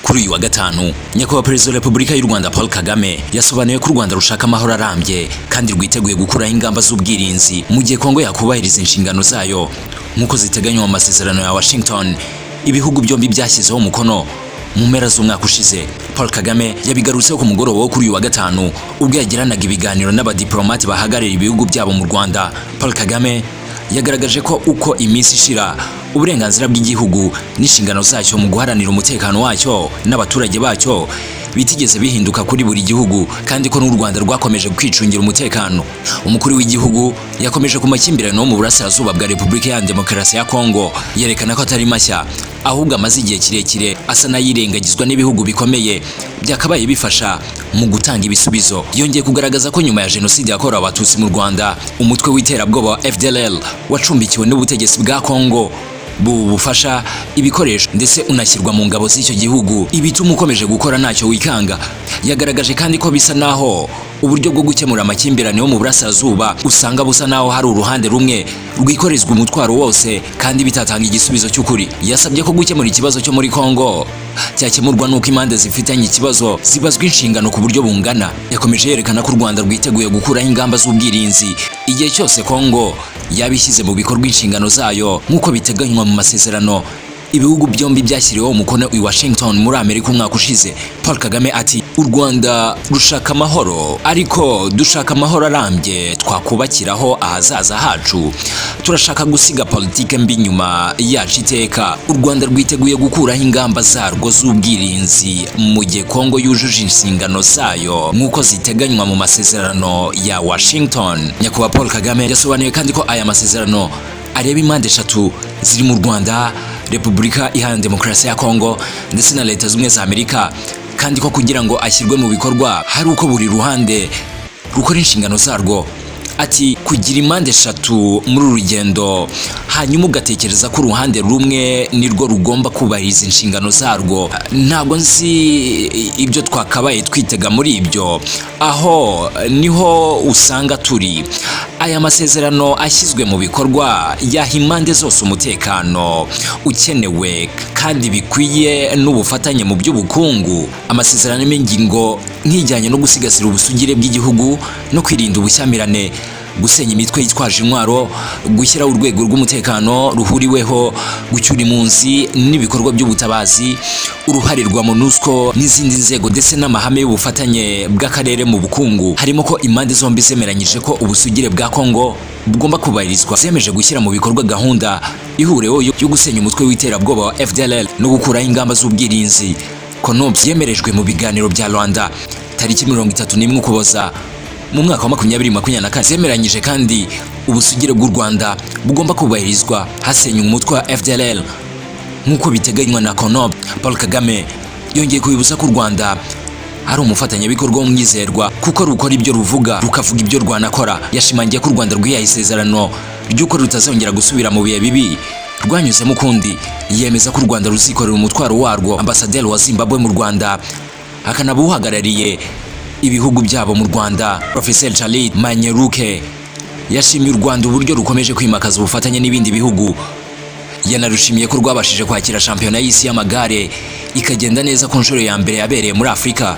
Kuri uyu wa gatanu, nyakubahwa Perezida wa Repubulika y'u Rwanda Paul Kagame yasobanuye ko u Rwanda rushaka amahoro arambye kandi rwiteguye gukuraho ingamba z'ubwirinzi mu gihe Kongo yakubahiriza inshingano zayo nk'uko ziteganywa mu masezerano ya Washington ibihugu byombi byashyizeho umukono mu mpera z'umwaka ushize. Paul Kagame yabigarutseho ku mugoroba wo kuri uyu wa gatanu ubwo yagiranaga ibiganiro n'abadiplomate bahagarariye ibihugu byabo mu Rwanda. Paul Kagame yagaragaje ko uko iminsi ishira uburenganzira bw'igihugu n'inshingano zacyo mu guharanira umutekano wacyo n'abaturage bacyo bitigeze bihinduka kuri buri gihugu, kandi ko n'u Rwanda rwakomeje kwicungira umutekano. Umukuru w'igihugu yakomeje ku makimbirane no mu burasirazuba bwa Repubulika ya Demokarasi ya Kongo, yerekana ko atari mashya ahubwo amaze igihe kirekire asa n'ayirengagizwa n'ibihugu bikomeye byakabaye bifasha mu gutanga ibisubizo. Yongeye kugaragaza ko nyuma ya jenoside yakorewe abatutsi mu Rwanda, umutwe w'iterabwoba wa FDLR wacumbikiwe n'ubutegetsi bwa Kongo bufasha ibikoresho ndetse unashyirwa mu ngabo z'icyo gihugu, ibituma ukomeje gukora ntacyo wikanga. Yagaragaje kandi ko bisa naho uburyo bwo gukemura amakimbirane yo mu burasirazuba usanga busa naho hari uruhande rumwe rwikorezwa umutwaro wose kandi bitatanga igisubizo cy'ukuri. Yasabye ko gukemura ikibazo cyo muri Kongo cyakemurwa nuko impande zifitanye ikibazo zibazwa inshingano ku buryo bungana. Yakomeje yerekana ko u Rwanda rwiteguye gukuraho ingamba z'ubwirinzi igihe cyose Kongo yabishyize mu bikorwa inshingano zayo nk'uko biteganywa mu masezerano ibihugu byombi byashyiriweho umukono i Washington muri Amerika umwaka ushize. Paul Kagame ati, u Rwanda rushaka amahoro, ariko dushaka amahoro arambye twakubakiraho ahazaza hacu. Turashaka gusiga politike mbi nyuma yacu iteka. U Rwanda rwiteguye gukuraho ingamba zarwo z'ubwirinzi mu gihe Kongo yujuje inshingano zayo nk'uko ziteganywa mu masezerano ya Washington. Nyakubahwa Paul Kagame yasobanuye kandi ko aya masezerano areba impande eshatu ziri mu Rwanda, Repubulika Iharanira Demokarasi ya Kongo ndetse na Leta Zunze za Amerika, kandi ko kugira ngo ashyirwe mu bikorwa hari uko buri ruhande rukora inshingano zarwo. Ati, kugira impande eshatu muri uru rugendo hanyuma ugatekereza ko uruhande rumwe nirwo rugomba kubahiriza inshingano zarwo, ntabwo nzi ibyo twakabaye twitega muri ibyo. Aho niho usanga turi. Aya masezerano ashyizwe mu bikorwa yaha impande zose umutekano ukenewe kandi bikwiye n'ubufatanye mu by'ubukungu. Amasezerano y'ingingo nk'ijyanye no gusigasira ubusugire bw'igihugu no kwirinda ubushyamirane, gusenya imitwe yitwaje intwaro, gushyiraho urwego rw'umutekano ruhuriweho, gucyura impunzi n'ibikorwa by'ubutabazi, uruhare rwa MONUSCO n'izindi nzego ndetse n'amahame y'ubufatanye bw'akarere mu bukungu. Harimo ko impande zombi zemeranyije ko ubusugire bwa Kongo bugomba kubahirizwa. Zemeje gushyira mu bikorwa gahunda ihuriweho yo gusenya umutwe w'iterabwoba wa FDLR no gukuraho ingamba z'ubwirinzi. Konobs yemerejwe mu biganiro bya Rwanda tariki 31 Ukuboza mu mwaka wa 2024. Zemeranyije kandi ubusugire bw'u Rwanda bugomba kubahirizwa hasenywa umutwe wa FDLR nk'uko biteganywa na Konob. Paul Kagame yongeye kubibutsa ko u Rwanda ari umufatanyabikorwa w'umwizerwa kuko rukora ibyo ruvuga rukavuga ibyo rwanakora. Yashimangiye ko u Rwanda rwihaye isezerano ry'uko rutazongera gusubira mu bihe bibi rwanyuzemo ukundi. Yemeza ko u Rwanda ruzikorera umutwaro warwo. Ambasaderi wa Zimbabwe mu Rwanda akanaba uhagarariye ibihugu byabo mu Rwanda, Professor Charles Manyeruke, yashimiye u Rwanda uburyo rukomeje kwimakaza ubufatanye n'ibindi bihugu. Yanarushimiye ko rwabashije kwakira shampiyona y'isi y'amagare ikagenda neza ku nshuro ya mbere yabereye muri Afurika.